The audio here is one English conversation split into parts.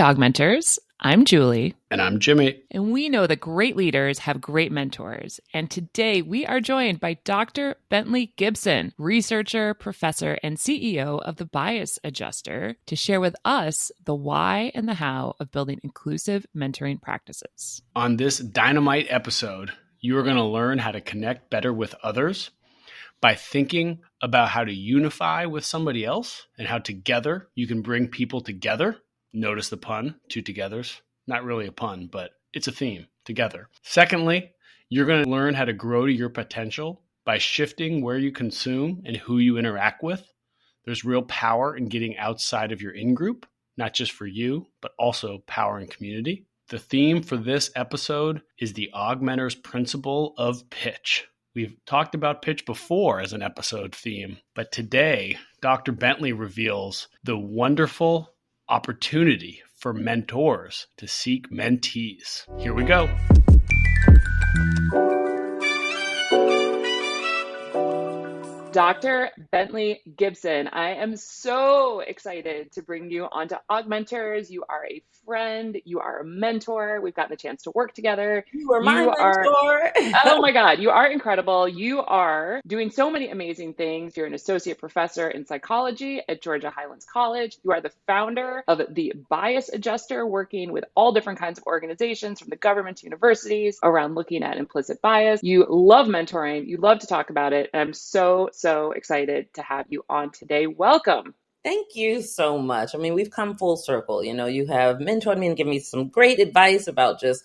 Augmenters. I'm Julie. And I'm Jimmy. And we know that great leaders have great mentors. And today we are joined by Dr. Bentley Gibson, researcher, professor, and CEO of the Bias Adjuster, to share with us the why and the how of building inclusive mentoring practices. On this dynamite episode, you are going to learn how to connect better with others by thinking about how to unify with somebody else and how together you can bring people together. Notice the pun, two togethers. Not really a pun, but it's a theme, together. Secondly, you're going to learn how to grow to your potential by shifting where you consume and who you interact with. There's real power in getting outside of your in-group, not just for you, but also power in community. The theme for this episode is the Augmenters principle of pitch. We've talked about pitch before as an episode theme, but today, Dr. Bentley reveals the wonderful opportunity for mentors to seek mentees. Here we go. Dr. Bentley Gibson, I am so excited to bring you onto Augmenters. You are a friend. You are a mentor. We've gotten the chance to work together. You are my mentor. Oh my God, you are incredible. You are doing so many amazing things. You're an associate professor in psychology at Georgia Highlands College. You are the founder of the Bias Adjuster, working with all different kinds of organizations from the government to universities around looking at implicit bias. You love mentoring. You love to talk about it. And I'm so excited to have you on today. Welcome. Thank you so much. I mean, we've come full circle. You know, you have mentored me and given me some great advice about just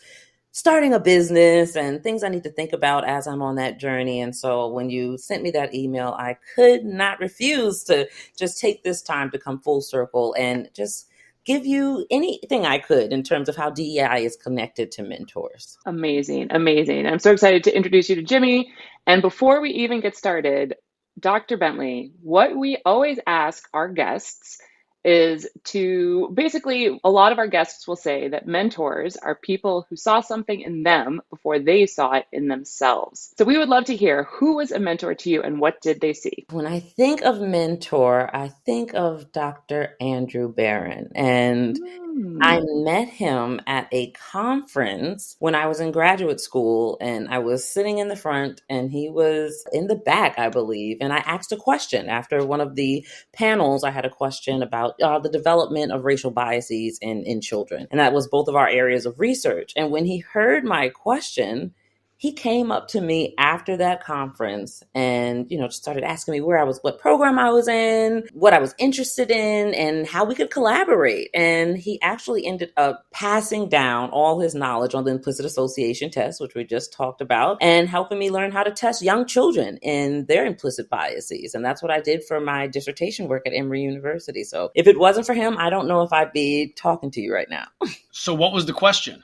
starting a business and things I need to think about as I'm on that journey. And so when you sent me that email, I could not refuse to just take this time to come full circle and just give you anything I could in terms of how DEI is connected to mentors. Amazing. I'm so excited to introduce you to Jimmy. And before we even get started, Dr. Bentley, what we always ask our guests is to basically, a lot of our guests will say that mentors are people who saw something in them before they saw it in themselves. So we would love to hear, who was a mentor to you and what did they see? When I think of mentor, I think of Dr. Andrew Barron. And I met him at a conference when I was in graduate school, and I was sitting in the front and he was in the back, I believe. And I asked a question after one of the panels. I had a question about the development of racial biases in children. And that was both of our areas of research. And when he heard my question, he came up to me after that conference and, just started asking me where I was, what program I was in, what I was interested in, and how we could collaborate. And he actually ended up passing down all his knowledge on the implicit association test, which we just talked about, and helping me learn how to test young children in their implicit biases. And that's what I did for my dissertation work at Emory University. So if it wasn't for him, I don't know if I'd be talking to you right now. So what was the question?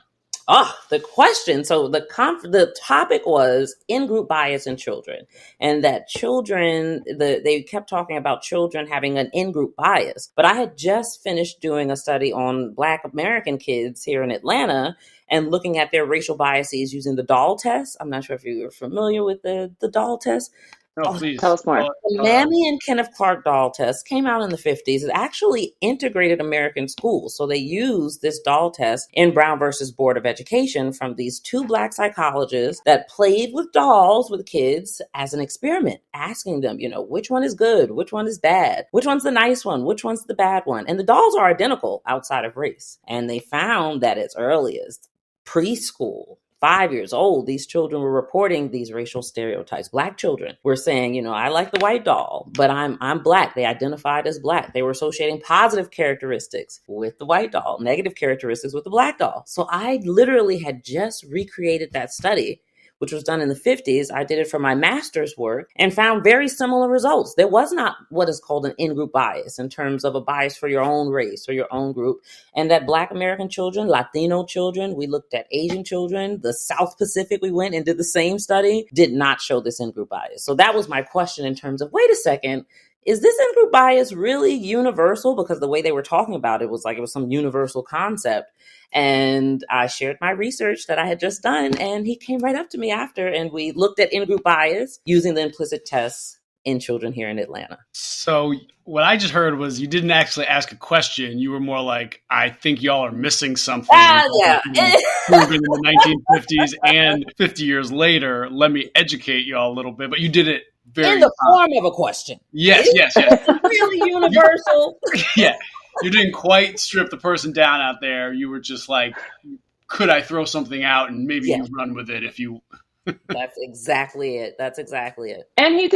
The question. So the topic was in-group bias in children, and that children, they kept talking about children having an in-group bias. But I had just finished doing a study on Black American kids here in Atlanta and looking at their racial biases using the doll test. I'm not sure if you're familiar with the doll test. No, please. Tell us more. The Mammy and Kenneth Clark doll test came out in the 50s. It actually integrated American schools. So they used this doll test in Brown versus Board of Education from these two Black psychologists that played with dolls with kids as an experiment, asking them, which one is good, which one is bad, which one's the nice one, which one's the bad one. And the dolls are identical outside of race. And they found that as early as preschool, 5 years old, these children were reporting these racial stereotypes. Black children were saying, I like the white doll, but I'm Black. They identified as Black. They were associating positive characteristics with the white doll, negative characteristics with the Black doll. So I literally had just recreated that study, which was done in the 50s. I did it for my master's work and found very similar results. There was not what is called an in-group bias in terms of a bias for your own race or your own group. And that Black American children, Latino children, we looked at Asian children, the South Pacific, we went and did the same study, did not show this in-group bias. So that was my question in terms of, wait a second, is this in-group bias really universal? Because the way they were talking about it was like it was some universal concept. And I shared my research that I had just done, and he came right up to me after, and we looked at in-group bias using the implicit tests in children here in Atlanta. So what I just heard was you didn't actually ask a question. You were more like, I think y'all are missing something. Yeah. Proven in the 1950s and 50 years later. Let me educate y'all a little bit. But you did it very in the form of a question. Yes. It's really universal. Yeah. You didn't quite strip the person down out there. You were just like, could I throw something out and maybe you run with it if you... That's exactly it. And he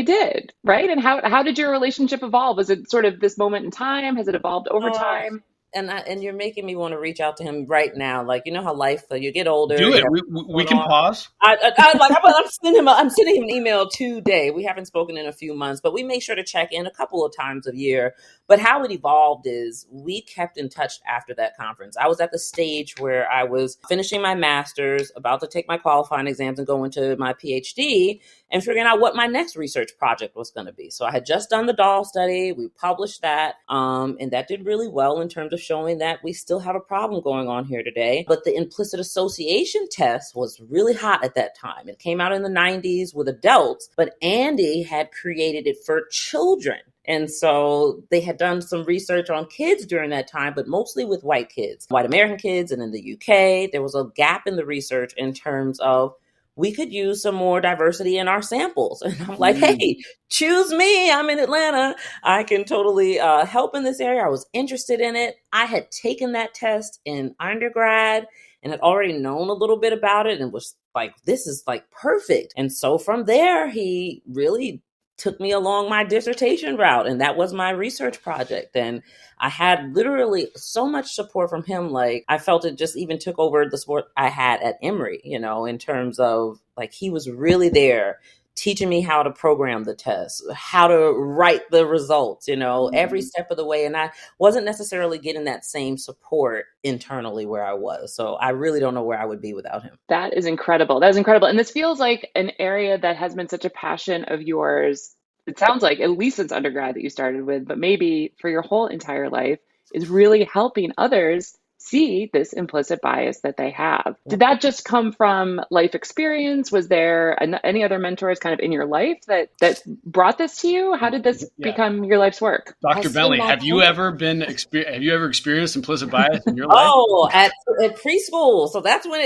did, right? And how did your relationship evolve? Was it sort of this moment in time? Has it evolved over time? And you're making me want to reach out to him right now. Like, you know how life, you get older. Do it. We can pause. I'm sending him an email today. We haven't spoken in a few months, but we make sure to check in a couple of times a year. But how it evolved is we kept in touch after that conference. I was at the stage where I was finishing my master's, about to take my qualifying exams and go into my PhD, and figuring out what my next research project was going to be. So I had just done the doll study. We published that, and that did really well in terms of showing that we still have a problem going on here today. But the implicit association test was really hot at that time. It came out in the 90s with adults, but Andy had created it for children. And so they had done some research on kids during that time, but mostly with white kids, white American kids. And in the UK, there was a gap in the research in terms of we could use some more diversity in our samples. And I'm like, hey, choose me. I'm in Atlanta. I can totally help in this area. I was interested in it. I had taken that test in undergrad and had already known a little bit about it and was like, this is like perfect. And so from there, he really took me along my dissertation route. And that was my research project. And I had literally so much support from him. Like, I felt it just even took over the support I had at Emory, in terms of like, he was really there teaching me how to program the test, how to write the results, every step of the way. And I wasn't necessarily getting that same support internally where I was. So I really don't know where I would be without him. That is incredible. That is incredible. And this feels like an area that has been such a passion of yours. It sounds like at least since undergrad that you started with, but maybe for your whole entire life, is really helping others see this implicit bias that they have. Did that just come from life experience? Was there any other mentors kind of in your life that brought this to you? How did this become your life's work? Dr. Bentley, have you ever experienced implicit bias in your life? Oh, at preschool. So that's when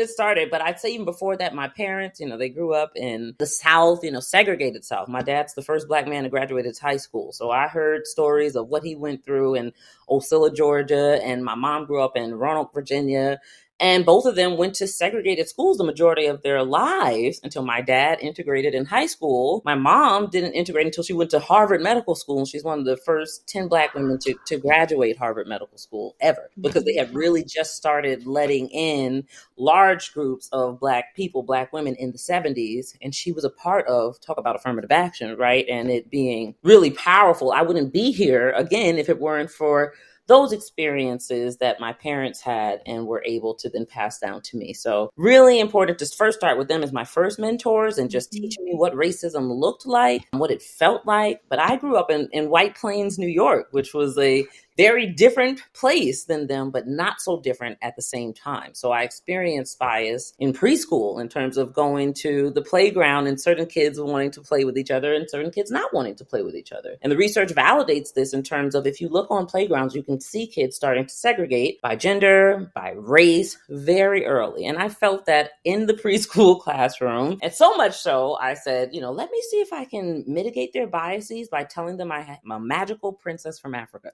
it started. But I'd say even before that, my parents, they grew up in the South, segregated South. My dad's the first Black man to graduate high school. So I heard stories of what he went through in Ocilla, Georgia, and my mom grew up in Roanoke, Virginia. And both of them went to segregated schools the majority of their lives until my dad integrated in high school. My mom didn't integrate until she went to Harvard Medical School. And she's one of the first 10 Black women to graduate Harvard Medical School ever, because they had really just started letting in large groups of Black people, Black women in the 70s. And she was a part of, talk about affirmative action, right? And it being really powerful. I wouldn't be here again if it weren't for those experiences that my parents had and were able to then pass down to me. So really important to first start with them as my first mentors and just teaching me what racism looked like, what it felt like. But I grew up in White Plains, New York, which was a very different place than them, but not so different at the same time. So I experienced bias in preschool in terms of going to the playground and certain kids wanting to play with each other and certain kids not wanting to play with each other. And the research validates this in terms of if you look on playgrounds, you can see kids starting to segregate by gender, by race very early. And I felt that in the preschool classroom. And so much so, I said, let me see if I can mitigate their biases by telling them I'm a magical princess from Africa.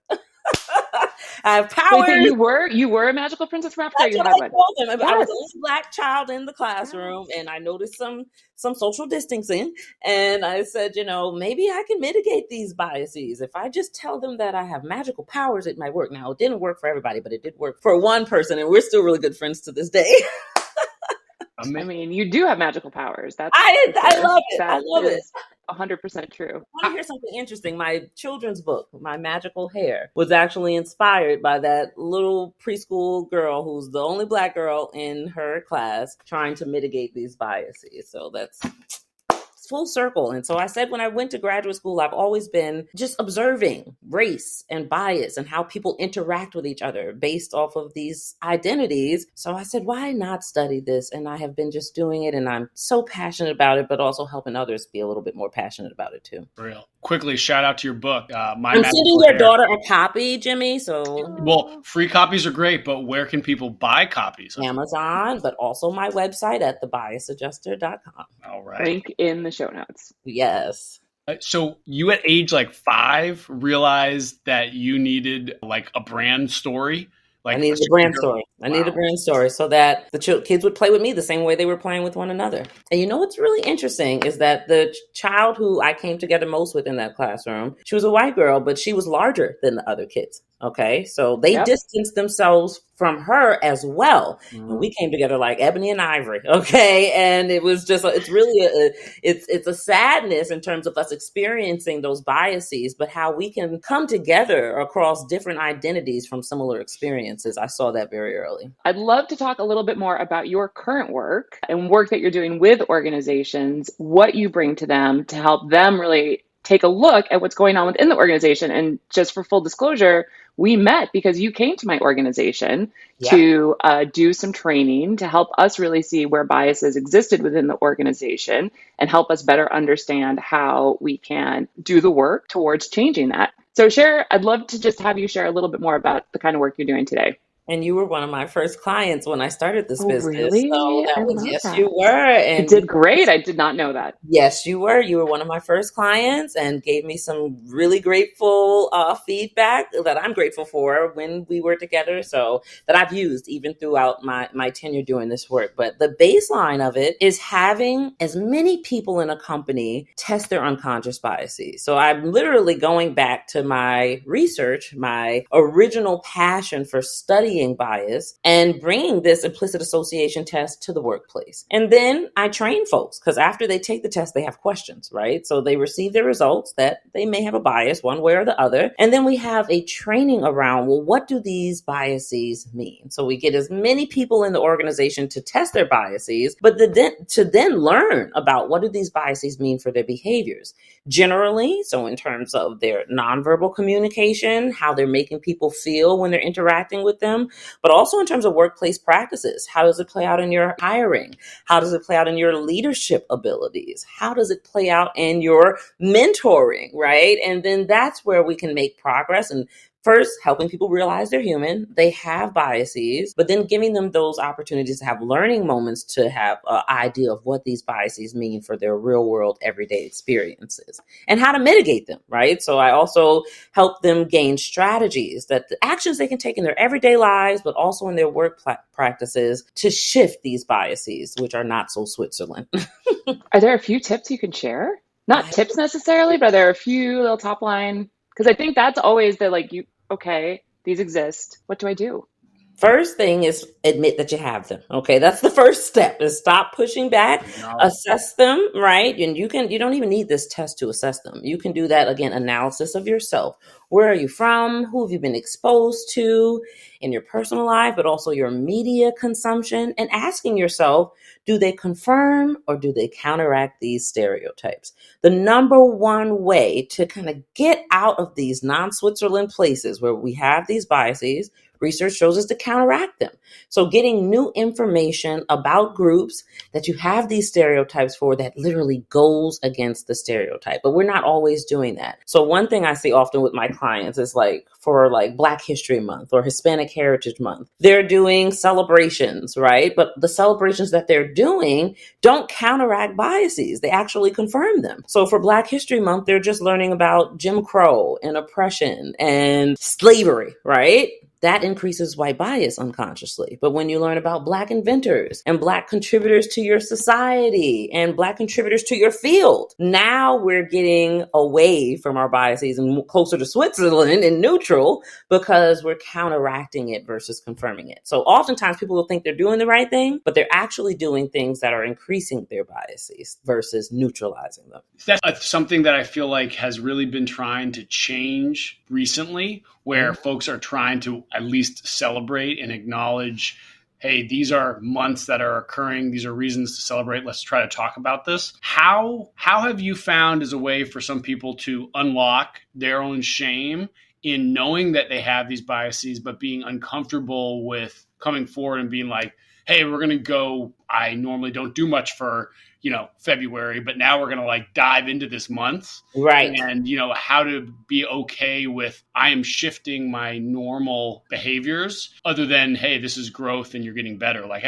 I have power. Wait, so you were a magical princess from Africa? That's you what had I one. told them. Yes. I was the only Black child in the classroom, and I noticed some social distancing. And I said, maybe I can mitigate these biases. If I just tell them that I have magical powers, it might work. Now, it didn't work for everybody, but it did work for one person, and we're still really good friends to this day. I mean, you do have magical powers. I love it. I love it. 100% true. I want to hear something interesting. My children's book, My Magical Hair, was actually inspired by that little preschool girl who's the only Black girl in her class trying to mitigate these biases. So it's full circle. And so I said, when I went to graduate school, I've always been just observing race and bias and how people interact with each other based off of these identities. So I said, why not study this? And I have been just doing it, and I'm so passionate about it, but also helping others be a little bit more passionate about it too. Real. Quickly, shout out to your book. I'm sending your daughter a copy, Jimmy. So, well, free copies are great, but where can people buy copies? Amazon, but also my website at thebiasadjuster.com. All right. Link in the show notes. Yes. So you at age like 5 realized that you needed like a brand story? Like I needed a brand story. I needed a brand story so that the kids would play with me the same way they were playing with one another. And you know what's really interesting is that the child who I came together most with in that classroom, she was a white girl, but she was larger than the other kids. Okay. So they distanced themselves from her as well. And we came together like ebony and ivory. Okay. And it was just, it's really it's a sadness in terms of us experiencing those biases, but how we can come together across different identities from similar experiences. I saw that very early. I'd love to talk a little bit more about your current work and work that you're doing with organizations, what you bring to them to help them really take a look at what's going on within the organization. And just for full disclosure, we met because you came to my organization to do some training to help us really see where biases existed within the organization and help us better understand how we can do the work towards changing that. So I'd love to just have you share a little bit more about the kind of work you're doing today. And you were one of my first clients when I started this business. Really? So that was, yes, you were. And you did great. I did not know that. Yes, you were. You were one of my first clients and gave me some really grateful feedback that I'm grateful for when we were together. So that I've used even throughout my tenure doing this work. But the baseline of it is having as many people in a company test their unconscious biases. So I'm literally going back to my research, my original passion for studying bias, and bringing this implicit association test to the workplace. And then I train folks because after they take the test, they have questions, right? So they receive their results that they may have a bias one way or the other. And then we have a training around, well, what do these biases mean? So we get as many people in the organization to test their biases, but to then learn about what do these biases mean for their behaviors. Generally, so in terms of their nonverbal communication, how they're making people feel when they're interacting with them, but also in terms of workplace practices. How does it play out in your hiring? How does it play out in your leadership abilities? How does it play out in your mentoring, right? And then that's where we can make progress. And first, helping people realize they're human, they have biases, but then giving them those opportunities to have learning moments to have an idea of what these biases mean for their real world, everyday experiences and how to mitigate them, right? So I also help them gain strategies, that the actions they can take in their everyday lives, but also in their work practices to shift these biases, which are not so Switzerland. Are there a few tips you can share? Not tips necessarily, but are there a few little top line? Because I think that's always okay, these exist. What do I do? First thing is admit that you have them. Okay, that's the first step, is stop pushing back, assess them, right? And you don't even need this test to assess them. You can do that, again, analysis of yourself. Where are you from? Who have you been exposed to in your personal life, but also your media consumption? And asking yourself, do they confirm or do they counteract these stereotypes? The number one way to kind of get out of these non-Switzerland places where we have these biases, research shows us to counteract them. So getting new information about groups that you have these stereotypes for that literally goes against the stereotype, but we're not always doing that. So one thing I see often with my clients is for Black History Month or Hispanic Heritage Month, they're doing celebrations, right? But the celebrations that they're doing don't counteract biases. They actually confirm them. So for Black History Month, they're just learning about Jim Crow and oppression and slavery, right? That increases white bias unconsciously. But when you learn about Black inventors and Black contributors to your society and Black contributors to your field, now we're getting away from our biases and closer to Switzerland and neutral because we're counteracting it versus confirming it. So oftentimes people will think they're doing the right thing, but they're actually doing things that are increasing their biases versus neutralizing them. That's something that I feel like has really been trying to change recently, where folks are trying to at least celebrate and acknowledge hey, these are months that are occurring. These are reasons to celebrate. Let's try to talk about this. How have you found as a way for some people to unlock their own shame in knowing that they have these biases, but being uncomfortable with coming forward and being like, hey, we're going to go, I normally don't do much for, February, but now we're going to like dive into this month. Right. And, how to be okay with, I am shifting my normal behaviors other than, hey, this is growth and you're getting better. Like,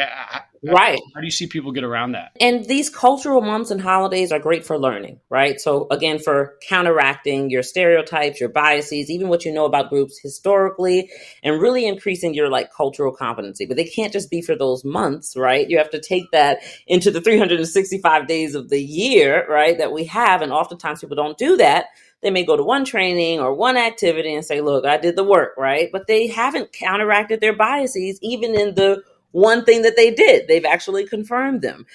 Right. how do you see people get around that? And these cultural months and holidays are great for learning, right? So again, for counteracting your stereotypes, your biases, even what you know about groups historically, and really increasing your like cultural competency. But they can't just be for those months, right? You have to take that into the 365 days of the year, right, that we have. And oftentimes people don't do that. They may go to one training or one activity and say, look, I did the work, right? But they haven't counteracted their biases even in the one thing that they did. They've actually confirmed them.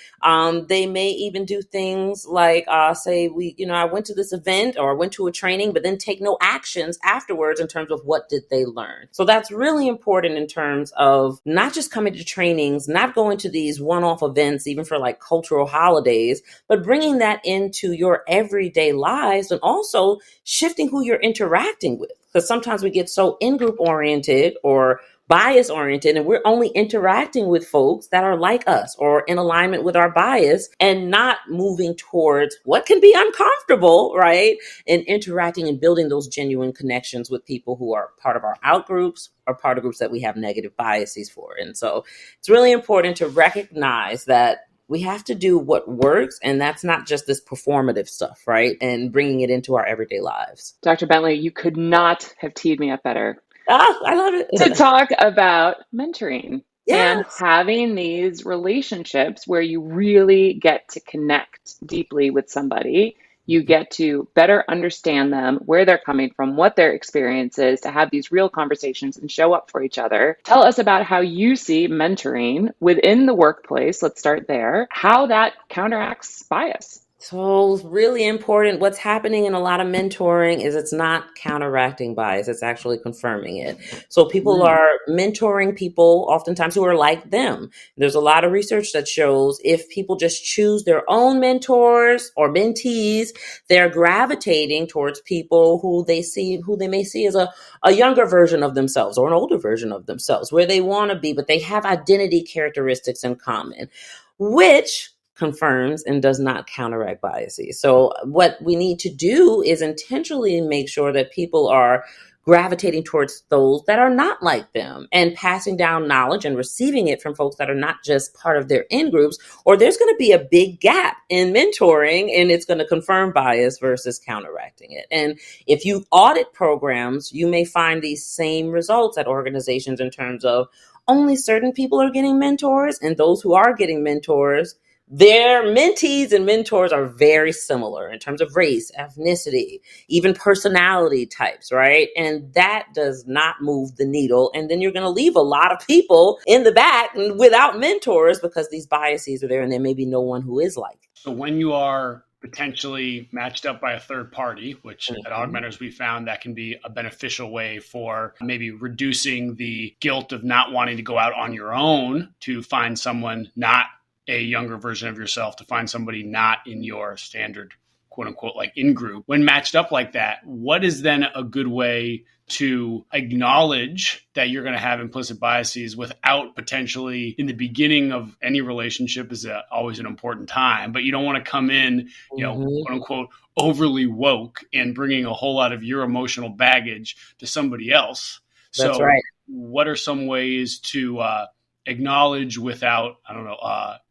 They may even do things like say, I went to this event or I went to a training, but then take no actions afterwards in terms of what did they learn. So that's really important in terms of not just coming to trainings, not going to these one-off events, even for like cultural holidays, but bringing that into your everyday lives and also shifting who you're interacting with. Because sometimes we get so in-group oriented or bias oriented, and we're only interacting with folks that are like us or in alignment with our bias and not moving towards what can be uncomfortable, right? And interacting and building those genuine connections with people who are part of our out groups or part of groups that we have negative biases for. And so it's really important to recognize that we have to do what works, and that's not just this performative stuff, right? And bringing it into our everyday lives. Dr. Bentley, you could not have teed me up better Oh, I love it. to talk about mentoring and Yes. having these relationships where you really get to connect deeply with somebody. You get to better understand them, where they're coming from, what their experience is, to have these real conversations and show up for each other. Tell us about how you see mentoring within the workplace. Let's start there. How that counteracts bias. So really important. What's happening in a lot of mentoring is it's not counteracting bias. It's actually confirming it. So people are mentoring people oftentimes who are like them. There's a lot of research that shows if people just choose their own mentors or mentees, they're gravitating towards people who they may see as a younger version of themselves or an older version of themselves, where they want to be, but they have identity characteristics in common, which confirms and does not counteract biases. So what we need to do is intentionally make sure that people are gravitating towards those that are not like them and passing down knowledge and receiving it from folks that are not just part of their in groups, or there's going to be a big gap in mentoring and it's going to confirm bias versus counteracting it. And if you audit programs, you may find these same results at organizations in terms of only certain people are getting mentors, and those who are getting mentors, their mentees and mentors are very similar in terms of race, ethnicity, even personality types, right? And that does not move the needle. And then you're going to leave a lot of people in the back without mentors because these biases are there and there may be no one who is like. So when you are potentially matched up by a third party, which at Augmenters we found that can be a beneficial way for maybe reducing the guilt of not wanting to go out on your own to find someone not a younger version of yourself, to find somebody not in your standard, quote unquote, like in group. When matched up like that, what is then a good way to acknowledge that you're going to have implicit biases without potentially, in the beginning of any relationship is always an important time, but you don't want to come in, quote unquote, overly woke and bringing a whole lot of your emotional baggage to somebody else. That's so right. What are some ways to acknowledge without,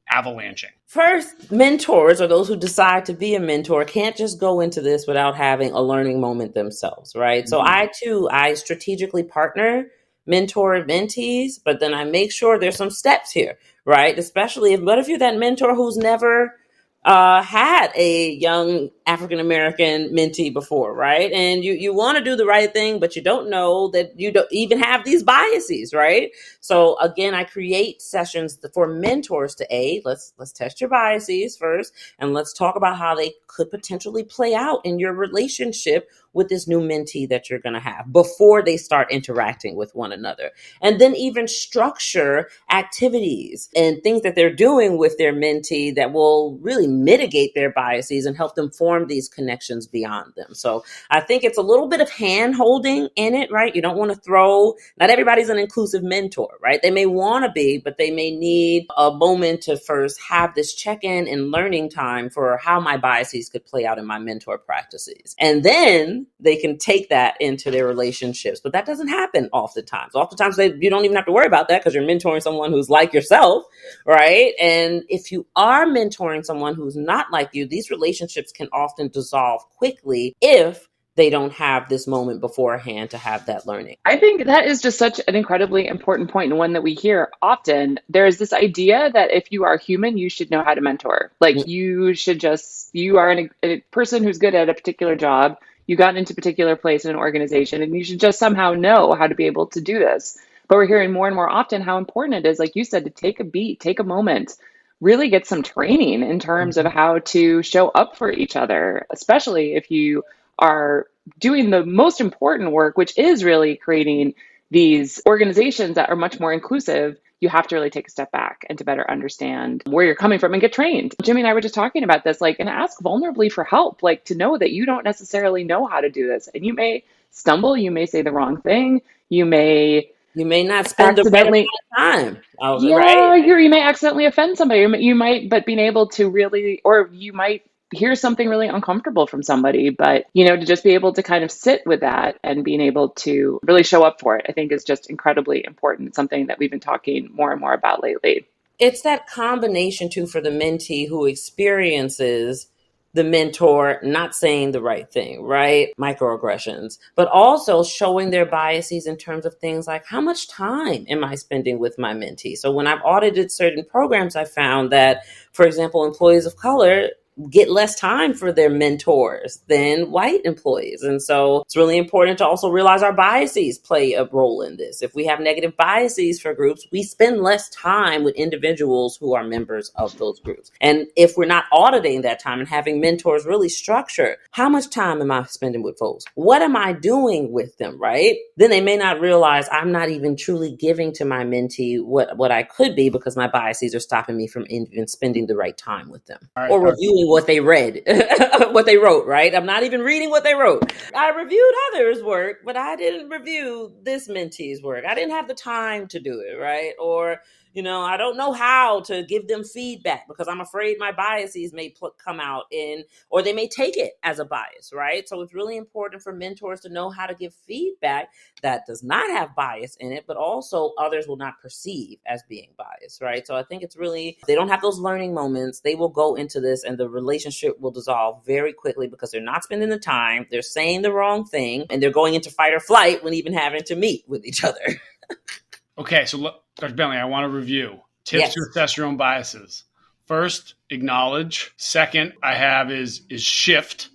avalanching? First, mentors, or those who decide to be a mentor, can't just go into this without having a learning moment themselves, right? So I strategically partner mentor mentees, but then I make sure there's some steps here, right? Especially what if you're that mentor who's never had a young African-American mentee before, right? And you want to do the right thing, but you don't know that you don't even have these biases, right? So again, I create sessions for mentors to let's test your biases first, and let's talk about how they could potentially play out in your relationship with this new mentee that you're going to have before they start interacting with one another. And then even structure activities and things that they're doing with their mentee that will really mitigate their biases and help them form these connections beyond them. So I think it's a little bit of hand holding in it, right? You don't want to not everybody's an inclusive mentor, right? They may want to be, but they may need a moment to first have this check-in and learning time for how my biases could play out in my mentor practices. And then they can take that into their relationships. But that doesn't happen oftentimes. Oftentimes you don't even have to worry about that because you're mentoring someone who's like yourself, right? And if you are mentoring someone who's not like you, these relationships can often dissolve quickly if they don't have this moment beforehand to have that learning. I think that is just such an incredibly important point, and one that we hear often. There's this idea that if you are human, you should know how to mentor. Like you are a person who's good at a particular job. You got into a particular place in an organization, and you should just somehow know how to be able to do this. But we're hearing more and more often how important it is, like you said, to take a beat, take a moment, really get some training in terms of how to show up for each other, especially if you are doing the most important work, which is really creating these organizations that are much more inclusive. You have to really take a step back and to better understand where you're coming from and get trained. Jimmy and I were just talking about this, like, and ask vulnerably for help, like to know that you don't necessarily know how to do this. And you may stumble, you may say the wrong thing, you may not spend the right amount of time. Right? You may accidentally offend somebody. You might, but being able to really, or you might hear something really uncomfortable from somebody, but to just be able to kind of sit with that and being able to really show up for it, I think is just incredibly important. It's something that we've been talking more and more about lately. It's that combination too for the mentee who experiences the mentor not saying the right thing, right? Microaggressions, but also showing their biases in terms of things like how much time am I spending with my mentee? So when I've audited certain programs, I found that, for example, employees of color get less time for their mentors than white employees. And so it's really important to also realize our biases play a role in this. If we have negative biases for groups, we spend less time with individuals who are members of those groups. And if we're not auditing that time and having mentors really structure, how much time am I spending with folks? What am I doing with them, right? Then they may not realize I'm not even truly giving to my mentee what I could be because my biases are stopping me from even spending the right time with them or reviewing what they read, what they wrote, right? I'm not even reading what they wrote. I reviewed others' work, but I didn't review this mentee's work. I didn't have the time to do it, right? Or, I don't know how to give them feedback because I'm afraid my biases may come out or they may take it as a bias, right? So it's really important for mentors to know how to give feedback that does not have bias in it, but also others will not perceive as being biased, right? So I think it's really, they don't have those learning moments. They will go into this and the relationship will dissolve very quickly because they're not spending the time, they're saying the wrong thing, and they're going into fight or flight when even having to meet with each other. Okay, so look, Dr. Bentley, I want to review tips to assess your own biases. First, acknowledge. Second, I have is shift,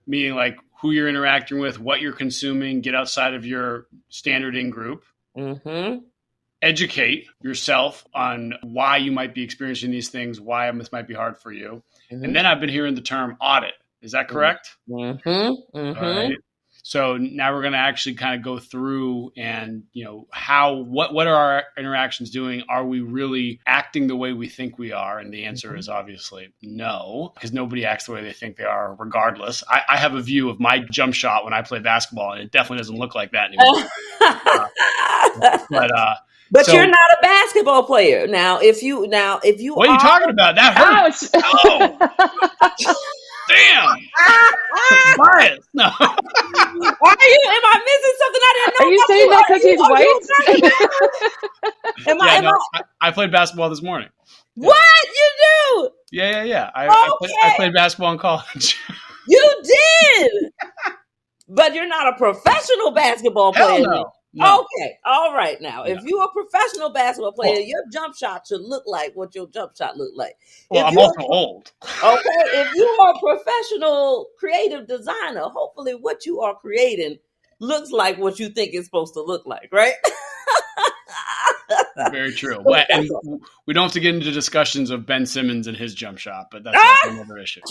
meaning like who you're interacting with, what you're consuming, get outside of your standard in-group. Mm-hmm. Educate yourself on why you might be experiencing these things, why this might be hard for you. Mm-hmm. And then I've been hearing the term audit. Is that correct? Mm-hmm. Mm-hmm. All right. So now we're going to actually kind of go through and, what are our interactions doing? Are we really acting the way we think we are? And the answer is obviously no, because nobody acts the way they think they are regardless. I have a view of my jump shot when I play basketball, and it definitely doesn't look like that anymore. But you're not a basketball player. Now, if you what are you talking about? That hurts. Oh! Damn! Bias. No. Why are you? Am I missing something I didn't know? Are you saying that because he's white? I played basketball this morning. What? You do? Yeah. I played basketball in college. You did? But you're not a professional basketball player. Hell no. No. Okay. All right. Now, if you're a professional basketball player, your jump shot should look like what your jump shot looked like. Well, I'm also old. Okay. If you are a professional creative designer, hopefully what you are creating looks like what you think it's supposed to look like, right? Very true. So Well, that's and all. we don't have to get into discussions of Ben Simmons and his jump shot, but that's Ah! another issue.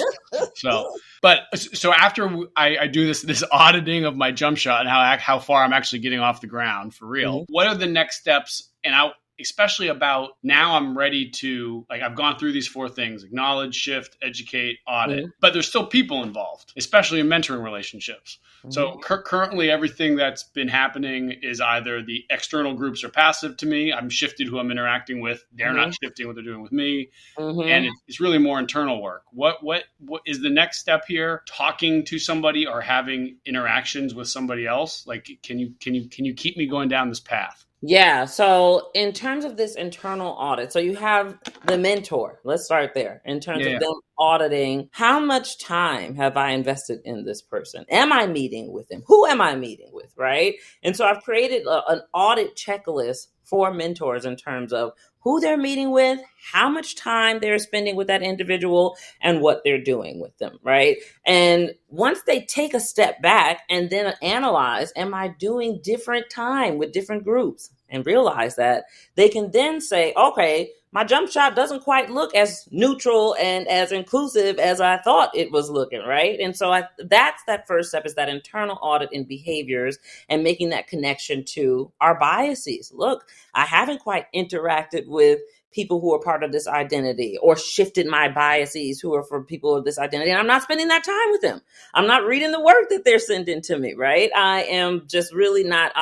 So after I do this auditing of my jump shot and how far I'm actually getting off the ground for real, what are the next steps? And especially about now I'm ready to, like, I've gone through these 4 things: acknowledge, shift, educate, audit, but there's still people involved, especially in mentoring relationships. So currently everything that's been happening is either the external groups are passive to me. I'm shifted who I'm interacting with. They're not shifting what they're doing with me. And it's really more internal work. What is the next step here? Talking to somebody or having interactions with somebody else? Like, can you keep me going down this path? Yeah. So in terms of this internal audit, so you have the mentor. Let's start there. In terms of them auditing, how much time have I invested in this person? Am I meeting with them? Who am I meeting with? Right. And so I've created an audit checklist for mentors in terms of who they're meeting with, how much time they're spending with that individual, and what they're doing with them, right? And once they take a step back and then analyze, am I doing different time with different groups, and realize that, they can then say, okay, my jump shot doesn't quite look as neutral and as inclusive as I thought it was looking, right? And so that's that first step, is that internal audit in behaviors and making that connection to our biases. Look, I haven't quite interacted with people who are part of this identity, or shifted my biases who are for people of this identity. And I'm not spending that time with them. I'm not reading the work that they're sending to me, right? I am just really not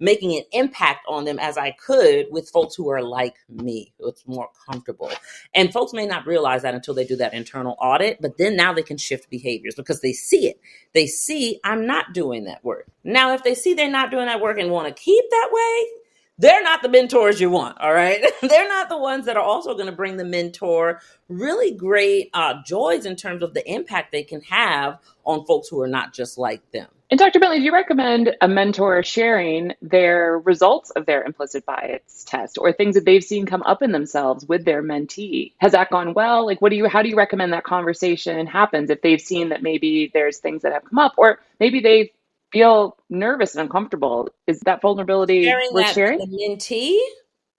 making an impact on them as I could with folks who are like me. It's more comfortable. And folks may not realize that until they do that internal audit, but then now they can shift behaviors because they see it. They see I'm not doing that work. Now, if they see they're not doing that work and want to keep that way, they're not the mentors you want, all right? They're not the ones that are also going to bring the mentor really great joys in terms of the impact they can have on folks who are not just like them. And Dr. Bentley, do you recommend a mentor sharing their results of their implicit bias test, or things that they've seen come up in themselves with their mentee? Has that gone well? Like, how do you recommend that conversation happens if they've seen that maybe there's things that have come up, or maybe they feel nervous and uncomfortable? Is that vulnerability Sharing worth that sharing? with the mentee,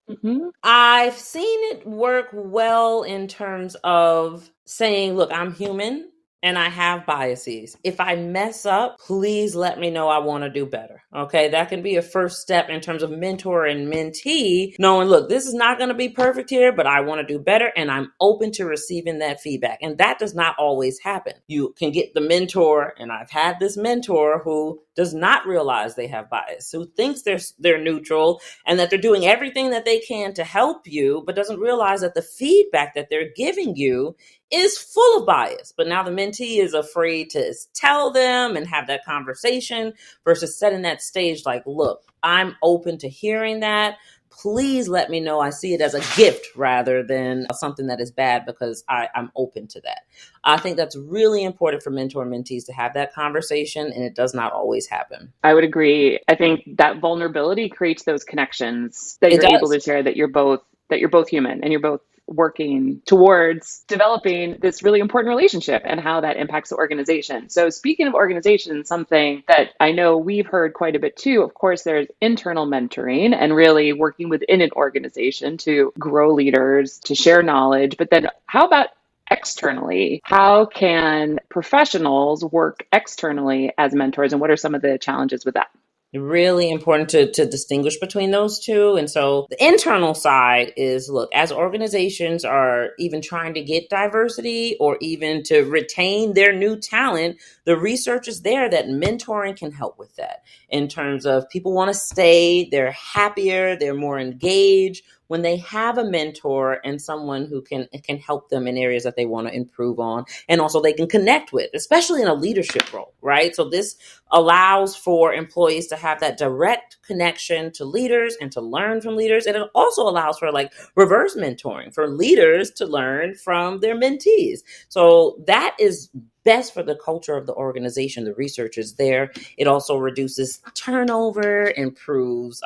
Mm-hmm. I've seen it work well in terms of saying, look, I'm human and I have biases. If I mess up, please let me know. I want to do better. Okay. That can be a first step in terms of mentor and mentee, knowing, look, this is not going to be perfect here, but I want to do better. And I'm open to receiving that feedback. And that does not always happen. You can get the mentor. And I've had this mentor who does not realize they have bias, who thinks they're neutral and that they're doing everything that they can to help you, but doesn't realize that the feedback that they're giving you is full of bias. But now the mentee is afraid to tell them and have that conversation versus setting that stage like, look, I'm open to hearing that. Please let me know. I see it as a gift rather than something that is bad, because I'm open to that. I think that's really important for mentor mentees to have that conversation, and it does not always happen. I would agree. I think that vulnerability creates those connections that It you're able does. to share, that you're both human and you're both working towards developing this really important relationship and how that impacts the organization. So speaking of organization, something that I know we've heard quite a bit too, of course, there's internal mentoring and really working within an organization to grow leaders, to share knowledge. But then how about externally? How can professionals work externally as mentors, and what are some of the challenges with that? Really important to distinguish between those two. And so the internal side is, look, as organizations are even trying to get diversity or even to retain their new talent, the research is there that mentoring can help with that in terms of people want to stay, they're happier, they're more engaged when they have a mentor and someone who can help them in areas that they want to improve on, and also they can connect with, especially in a leadership role, right? So this allows for employees to have that direct connection to leaders and to learn from leaders. And it also allows for like reverse mentoring for leaders to learn from their mentees. So that is best for the culture of the organization. The research is there. It also reduces turnover, improves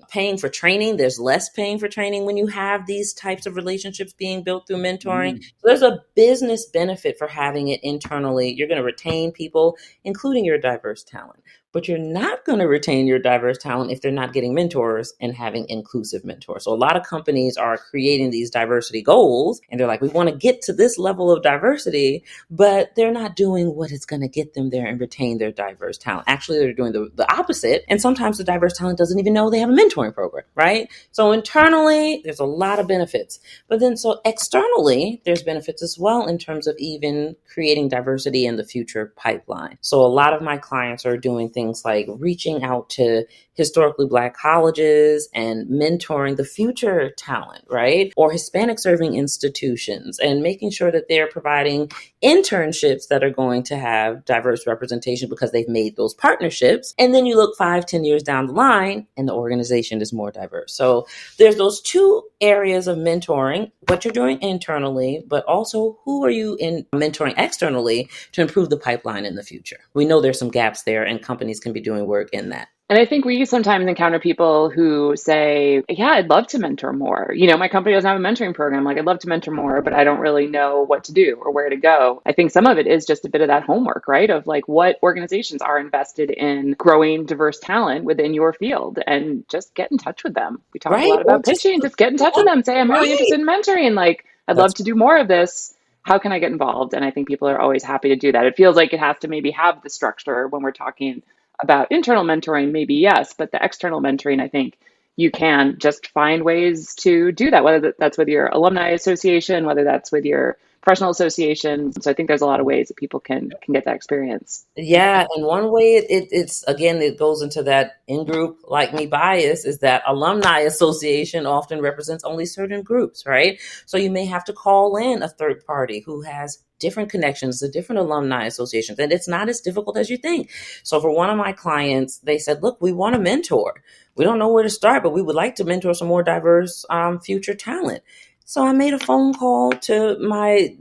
paying for training. There's less paying for training when you have these types of relationships being built through mentoring. So there's a business benefit for having it internally. You're going to retain people, including your diverse talent. but you're not going to retain your diverse talent if they're not getting mentors and having inclusive mentors. So a lot of companies are creating these diversity goals and they're like, we want to get to this level of diversity, but they're not doing what is going to get them there and retain their diverse talent. Actually, they're doing the opposite. And sometimes the diverse talent doesn't even know they have a mentoring program, right? So internally, there's a lot of benefits. But then so externally, there's benefits as well in terms of even creating diversity in the future pipeline. So a lot of my clients are doing things like reaching out to historically Black colleges and mentoring the future talent, right? Or Hispanic serving institutions and making sure that they're providing internships that are going to have diverse representation because they've made those partnerships. And then you look 5-10 years down the line and the organization is more diverse. So there's those two areas of mentoring, what you're doing internally, but also who are you mentoring externally to improve the pipeline in the future. We know there's some gaps there and companies can be doing work in that. And I think we sometimes encounter people who say, yeah, I'd love to mentor more. My company doesn't have a mentoring program. Like, I'd love to mentor more, but I don't really know what to do or where to go. I think some of it is just a bit of that homework, right? Of like what organizations are invested in growing diverse talent within your field and just get in touch with them. We talk a Right? lot about pitching, just get in touch with them. Say, I'm really interested in mentoring. Like, I'd love to do more of this. How can I get involved? And I think people are always happy to do that. It feels like it has to maybe have the structure when we're talking about internal mentoring, maybe yes, but the external mentoring, I think you can just find ways to do that, whether that's with your alumni association, whether that's with your professional association. So I think there's a lot of ways that people can get that experience. Yeah, and one way it's again, it goes into that in-group like me bias is that alumni association often represents only certain groups, right? So you may have to call in a third party who has different connections to different alumni associations, and it's not as difficult as you think. So for one of my clients, they said, look, we want to mentor. We don't know where to start, but we would like to mentor some more diverse future talent. So I made a phone call to my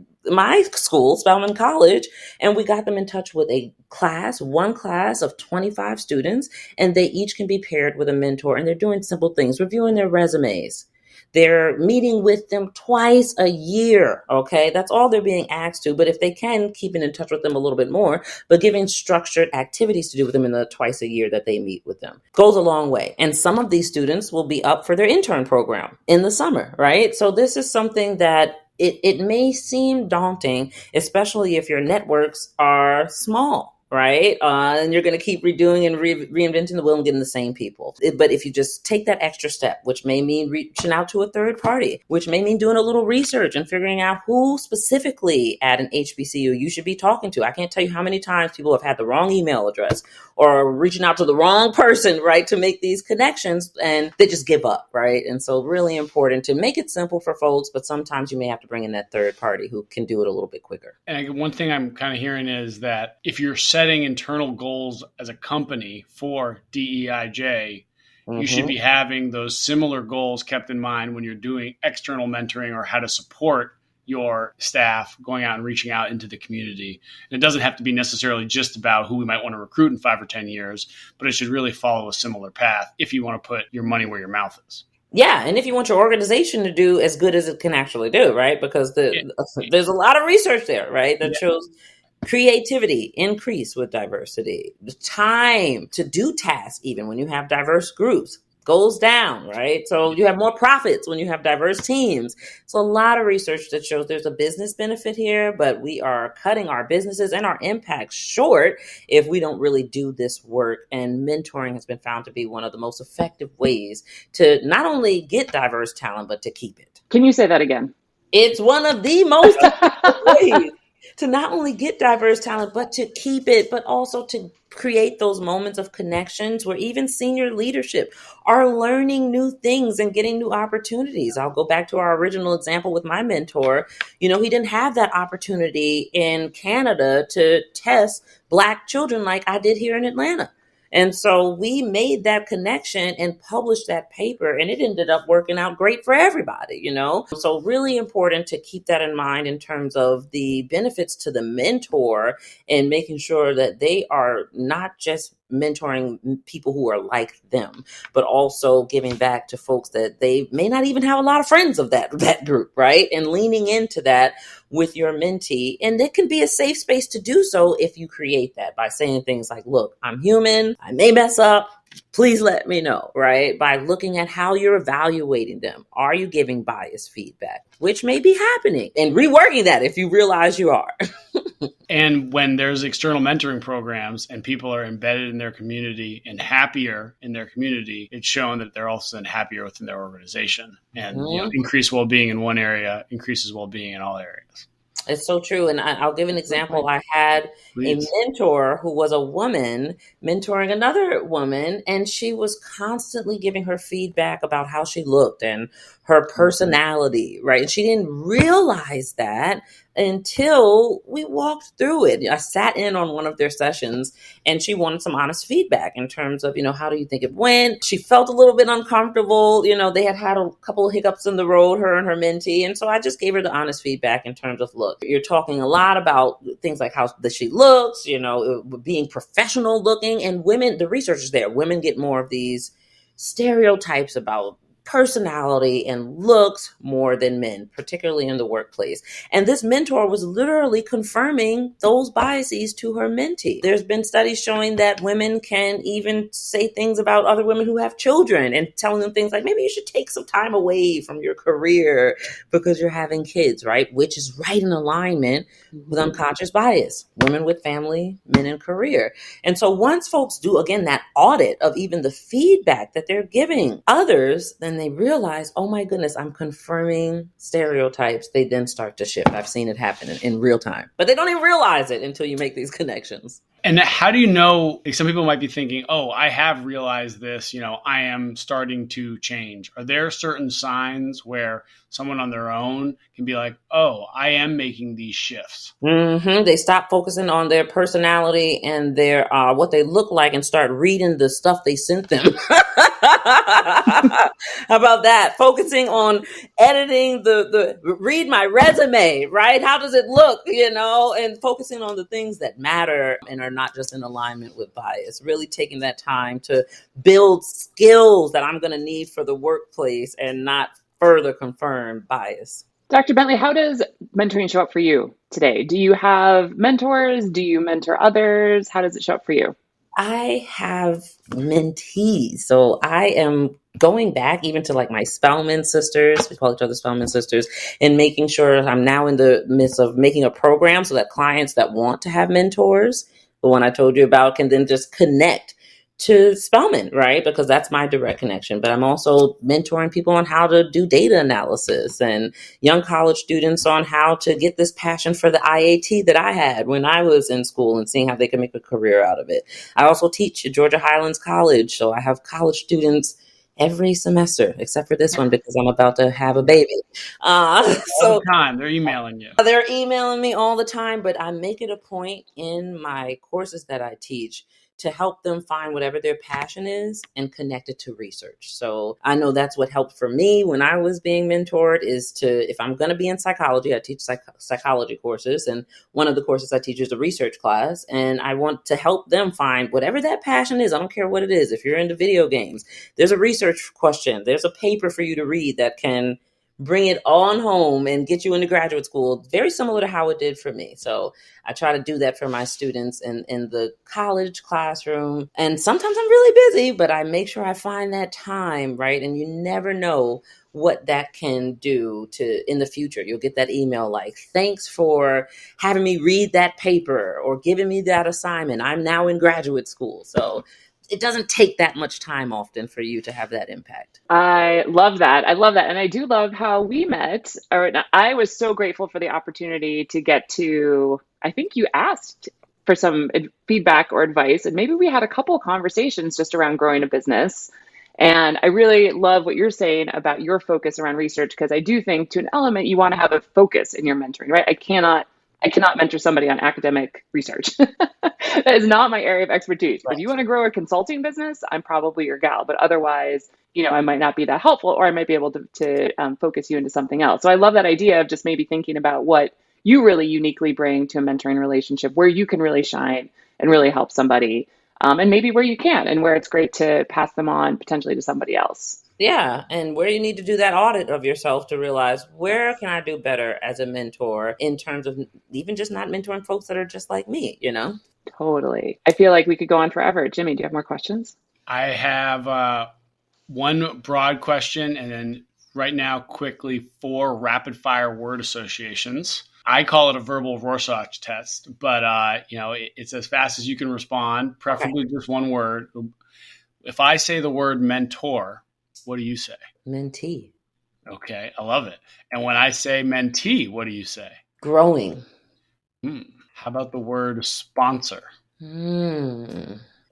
school, Spelman College, and we got them in touch with one class of 25 students, and they each can be paired with a mentor, and they're doing simple things, reviewing their resumes. They're meeting with them twice a year, okay? That's all they're being asked to, but if they can, keeping in touch with them a little bit more, but giving structured activities to do with them in the twice a year that they meet with them goes a long way. And some of these students will be up for their intern program in the summer, right? So this is something that it may seem daunting, especially if your networks are small, right? And you're going to keep redoing and reinventing the wheel and getting the same people. But if you just take that extra step, which may mean reaching out to a third party, which may mean doing a little research and figuring out who specifically at an HBCU you should be talking to. I can't tell you how many times people have had the wrong email address or reaching out to the wrong person, right, to make these connections, and they just give up, right? And so really important to make it simple for folks, but sometimes you may have to bring in that third party who can do it a little bit quicker. And one thing I'm kind of hearing is that if you're setting internal goals as a company for DEIJ, you should be having those similar goals kept in mind when you're doing external mentoring or how to support your staff going out and reaching out into the community. And it doesn't have to be necessarily just about who we might want to recruit in 5 or 10 years, but it should really follow a similar path if you want to put your money where your mouth is. Yeah, and if you want your organization to do as good as it can actually do, right? Because there's a lot of research there, right, that shows creativity increase with diversity. The time to do tasks, even when you have diverse groups, goes down, right? So you have more profits when you have diverse teams. So a lot of research that shows there's a business benefit here, but we are cutting our businesses and our impact short if we don't really do this work. And mentoring has been found to be one of the most effective ways to not only get diverse talent, but to keep it. Can you say that again? It's one of the most effective ways to not only get diverse talent, but to keep it, but also to create those moments of connections where even senior leadership are learning new things and getting new opportunities. I'll go back to our original example with my mentor. He didn't have that opportunity in Canada to test Black children like I did here in Atlanta. And so we made that connection and published that paper, and it ended up working out great for everybody, So really important to keep that in mind in terms of the benefits to the mentor and making sure that they are not just mentoring people who are like them, but also giving back to folks that they may not even have a lot of friends of that group, right? And leaning into that with your mentee. And it can be a safe space to do so if you create that by saying things like, look, I'm human, I may mess up, please let me know, right? By looking at how you're evaluating them. Are you giving biased feedback, which may be happening, and reworking that if you realize you are. And when there's external mentoring programs and people are embedded in their community and happier in their community, it's shown that they're also then happier within their organization. And increased well-being in one area increases well-being in all areas. It's so true. And I'll give an example. I had a mentor who was a woman mentoring another woman, and she was constantly giving her feedback about how she looked and her personality, right? And she didn't realize that until we walked through it. I sat in on one of their sessions, and she wanted some honest feedback in terms of, how do you think it went? She felt a little bit uncomfortable. They had a couple of hiccups in the road, her and her mentee. And so I just gave her the honest feedback in terms of, look, you're talking a lot about things like how she looks, being professional looking, and women, the research is there. Women get more of these stereotypes about personality and looks more than men, particularly in the workplace. And this mentor was literally confirming those biases to her mentee. There's been studies showing that women can even say things about other women who have children and telling them things like, maybe you should take some time away from your career because you're having kids, right? Which is right in alignment with unconscious bias, women with family, men in career. And so once folks do, again, that audit of even the feedback that they're giving others, then they realize, oh my goodness, I'm confirming stereotypes. They then start to shift. I've seen it happen in real time, but they don't even realize it until you make these connections. And how do you know, some people might be thinking, oh, I have realized this, I am starting to change. Are there certain signs where someone on their own can be like, oh, I am making these shifts? They stop focusing on their personality and their what they look like and start reading the stuff they sent them. How about that? Focusing on editing the read my resume, right? How does it look, and focusing on the things that matter and are not just in alignment with bias. Really taking that time to build skills that I'm going to need for the workplace and not further confirm bias. Dr. Bentley, how does mentoring show up for you today? Do you have mentors? Do you mentor others? How does it show up for you? I have mentees. So I am going back even to like my Spelman sisters, we call each other Spelman sisters, and making sure I'm now in the midst of making a program so that clients that want to have mentors, the one I told you about, can then just connect to Spelman, right? Because that's my direct connection. But I'm also mentoring people on how to do data analysis and young college students on how to get this passion for the IAT that I had when I was in school and seeing how they can make a career out of it. I also teach at Georgia Highlands College. So I have college students every semester, except for this one because I'm about to have a baby. All the time. They're emailing you. They're emailing me all the time, but I make it a point in my courses that I teach to help them find whatever their passion is and connect it to research. So I know that's what helped for me when I was being mentored is to, if I'm going to be in psychology, I teach psychology courses. And one of the courses I teach is a research class. And I want to help them find whatever that passion is. I don't care what it is. If you're into video games, there's a research question. There's a paper for you to read that can bring it on home and get you into graduate school, very similar to how it did for me. So I try to do that for my students in the college classroom. And sometimes I'm really busy, but I make sure I find that time, right? And you never know what that can do to in the future. You'll get that email like, thanks for having me read that paper or giving me that assignment. I'm now in graduate school. So it doesn't take that much time often for you to have that impact. I love that. I love that. And I do love how we met. I was so grateful for the opportunity to get to, I think you asked for some feedback or advice, and maybe we had a couple of conversations just around growing a business. And I really love what you're saying about your focus around research, because I do think to an element, you want to have a focus in your mentoring, right? I cannot mentor somebody on academic research. That is not my area of expertise. Right. If you want to grow a consulting business, I'm probably your gal. But otherwise, I might not be that helpful, or I might be able to focus you into something else. So I love that idea of just maybe thinking about what you really uniquely bring to a mentoring relationship where you can really shine and really help somebody. and maybe where you can and where it's great to pass them on potentially to somebody else. Yeah, and where you need to do that audit of yourself to realize where can I do better as a mentor in terms of even just not mentoring folks that are just like me, you know? Totally. I feel like we could go on forever. Jimmy, do you have more questions? I have one broad question, and then right now, quickly, 4 rapid fire word associations. I call it a verbal Rorschach test, but it's as fast as you can respond, preferably just one word. If I say the word mentor, what do you say? Mentee. Okay, I love it. And when I say mentee, what do you say? Growing. How about the word sponsor?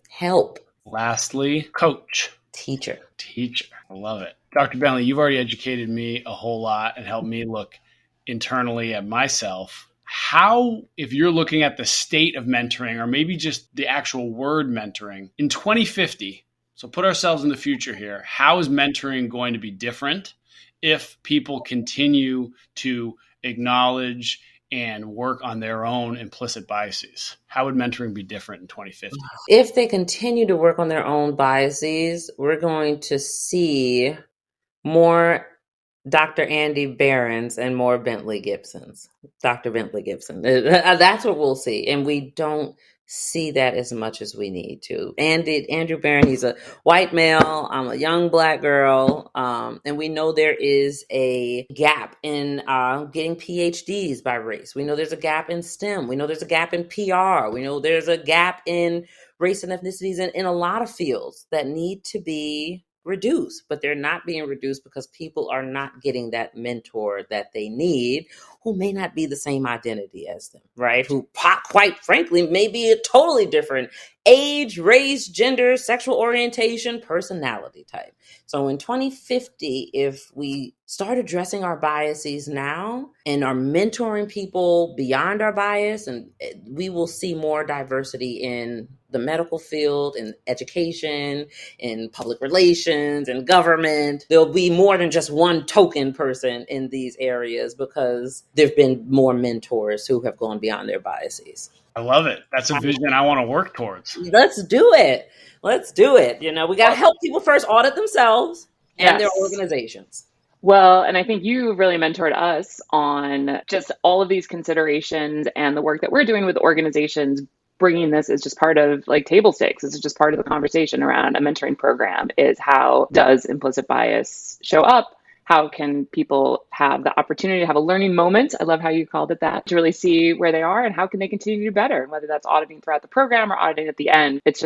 Help. Lastly, coach. Teacher. I love it. Dr. Bentley, you've already educated me a whole lot and helped me look internally at myself. How, if you're looking at the state of mentoring or maybe just the actual word mentoring in 2050, so put ourselves in the future here, how is mentoring going to be different if people continue to acknowledge and work on their own implicit biases? How would mentoring be different in 2050? If they continue to work on their own biases, we're going to see more Dr. Andy Barons and more Bentley Gibsons. Dr. Bentley Gibson. That's what we'll see. And we don't see that as much as we need to. Andrew Barron, he's a white male. I'm a young Black girl. And we know there is a gap in getting PhDs by race. We know there's a gap in STEM. We know there's a gap in PR. We know there's a gap in race and ethnicities in a lot of fields that need to be reduced, but they're not being reduced because people are not getting that mentor that they need, who may not be the same identity as them, right? Who quite frankly may be a totally different age, race, gender, sexual orientation, personality type. So in 2050, if we start addressing our biases now and are mentoring people beyond our bias, and we will see more diversity in the medical field, in education, in public relations, in government. There'll be more than just one token person in these areas because there've been more mentors who have gone beyond their biases. I love it. That's a vision I want to work towards. Let's do it. You know, we got to help people first audit themselves and their organizations. Well, and I think you really mentored us on just all of these considerations and the work that we're doing with organizations. Bringing this is just part of like table stakes. This is just part of the conversation around a mentoring program is how does implicit bias show up? How can people have the opportunity to have a learning moment? I love how you called it that, to really see where they are and how can they continue to do better. And whether that's auditing throughout the program or auditing at the end, it's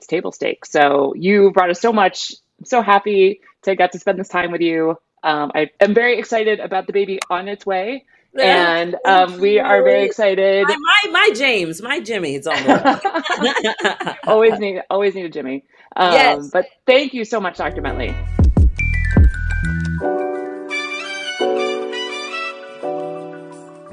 table stakes. So you brought us so much. I'm so happy to get to spend this time with you. I am very excited about the baby on its way. And we are very excited. My Jimmy, it's on there. always need a Jimmy. Yes. But thank you so much, Dr. Bentley.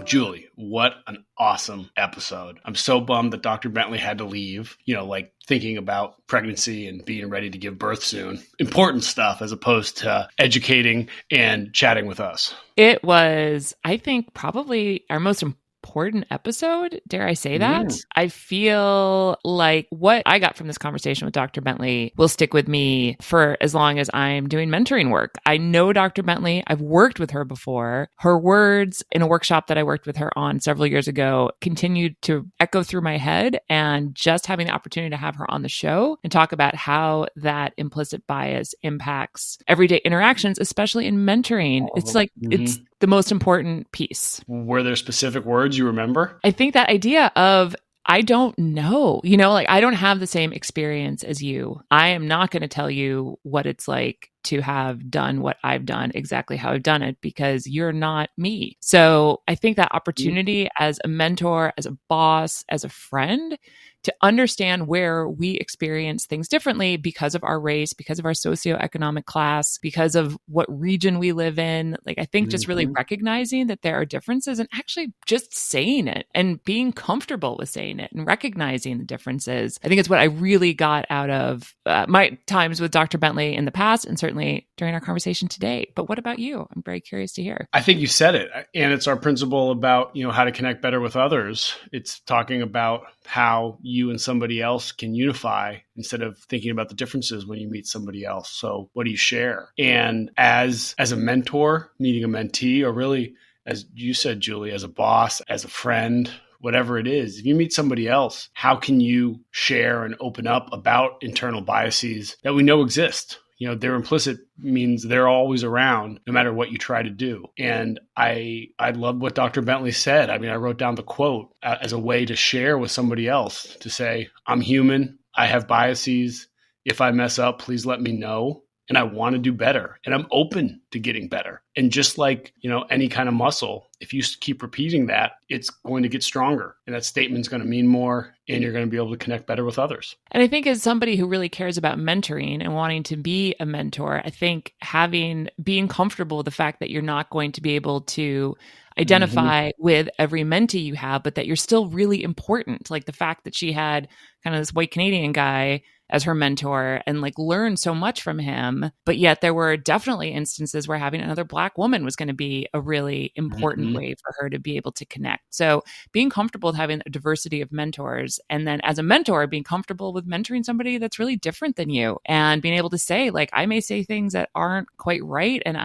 Julie, what an awesome episode. I'm so bummed that Dr. Bentley had to leave, like thinking about pregnancy and being ready to give birth soon. Important stuff as opposed to educating and chatting with us. It was, I think, probably our most important episode. Dare I say that? I feel like what I got from this conversation with Dr. Bentley will stick with me for as long as I'm doing mentoring work. I know Dr. Bentley. I've worked with her before. Her words in a workshop that I worked with her on several years ago continued to echo through my head, and just having the opportunity to have her on the show and talk about how that implicit bias impacts everyday interactions, especially in mentoring. It's like, it's the most important piece. Were there specific words you remember? I think that idea of, I don't know, I don't have the same experience as you. I am not going to tell you what it's like to have done what I've done, exactly how I've done it, because you're not me. So I think that opportunity as a mentor, as a boss, as a friend, to understand where we experience things differently because of our race, because of our socioeconomic class, because of what region we live in. I think just really recognizing that there are differences and actually just saying it and being comfortable with saying it and recognizing the differences. I think it's what I really got out of my times with Dr. Bentley in the past, and certainly during our conversation today. But what about you? I'm very curious to hear. I think you said it. And it's our principle about, how to connect better with others. It's talking about how you and somebody else can unify instead of thinking about the differences when you meet somebody else. So what do you share? And as a mentor, meeting a mentee, or really, as you said, Julie, as a boss, as a friend, whatever it is, if you meet somebody else, how can you share and open up about internal biases that we know exist? They're implicit means they're always around no matter what you try to do. And I love what Dr. Bentley said. I mean, I wrote down the quote as a way to share with somebody else, to say, I'm human. I have biases. If I mess up, please let me know. And I want to do better. And I'm open to getting better. And just like, any kind of muscle, if you keep repeating that, it's going to get stronger. And that statement's going to mean more, and you're going to be able to connect better with others. And I think as somebody who really cares about mentoring and wanting to be a mentor, I think being comfortable with the fact that you're not going to be able to identify with every mentee you have, but that you're still really important. Like the fact that she had kind of this white Canadian guy as her mentor and learned so much from him. But yet there were definitely instances where having another Black woman was going to be a really important way for her to be able to connect. So being comfortable with having a diversity of mentors, and then as a mentor, being comfortable with mentoring somebody that's really different than you, and being able to say, I may say things that aren't quite right, and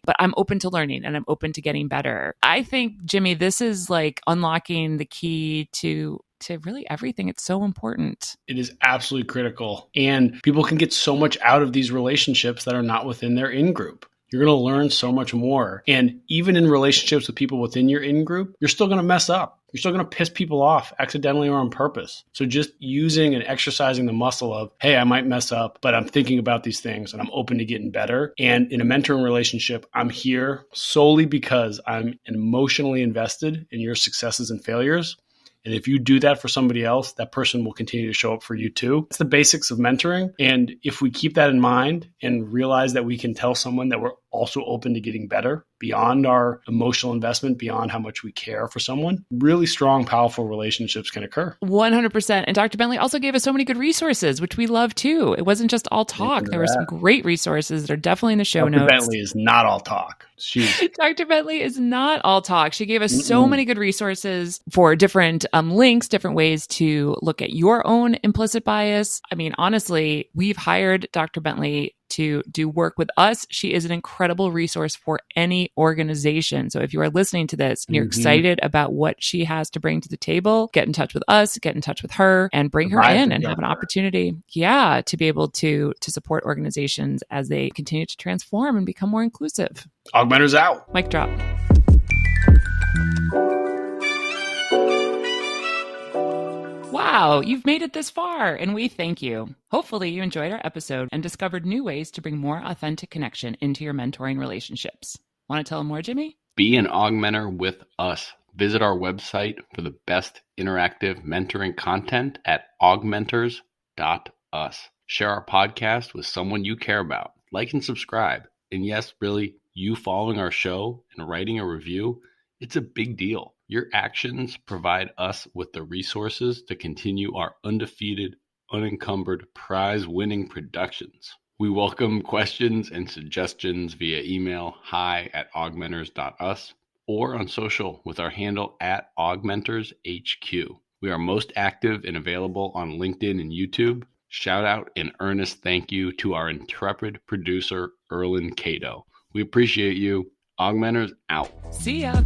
but I'm open to learning and I'm open to getting better. I think, Jimmy, this is unlocking the key to really everything. It's so important. It is absolutely critical. And people can get so much out of these relationships that are not within their in-group. You're going to learn so much more. And even in relationships with people within your in-group, you're still going to mess up. You're still going to piss people off accidentally or on purpose. So just using and exercising the muscle of, hey, I might mess up, but I'm thinking about these things and I'm open to getting better. And in a mentoring relationship, I'm here solely because I'm emotionally invested in your successes and failures. And if you do that for somebody else, that person will continue to show up for you too. It's the basics of mentoring. And if we keep that in mind and realize that we can tell someone that we're also open to getting better beyond our emotional investment, beyond how much we care for someone, really strong, powerful relationships can occur. 100%. And Dr. Bentley also gave us so many good resources, which we love too. It wasn't just all talk. There were some great resources that are definitely in the show notes. Dr. Bentley is not all talk. Dr. Bentley is not all talk. She gave us so many good resources for different links, different ways to look at your own implicit bias. I mean, honestly, we've hired Dr. Bentley to do work with us. She is an incredible resource for any organization. So if you are listening to this and you're excited about what she has to bring to the table, get in touch with us, get in touch with her, and bring her in and have an opportunity, to be able to support organizations as they continue to transform and become more inclusive. Augmenters out. Mic drop. Wow, you've made it this far, and we thank you. Hopefully you enjoyed our episode and discovered new ways to bring more authentic connection into your mentoring relationships. Want to tell them more, Jimmy? Be an augmenter with us. Visit our website for the best interactive mentoring content at augmenters.us. Share our podcast with someone you care about. Like and subscribe. And yes, really, you following our show and writing a review, it's a big deal. Your actions provide us with the resources to continue our undefeated, unencumbered, prize-winning productions. We welcome questions and suggestions via email hi@augmenters.us or on social with our handle @AugmentersHQ. We are most active and available on LinkedIn and YouTube. Shout out and earnest thank you to our intrepid producer, Erlyn Cato. We appreciate you. Augmenters out. See ya.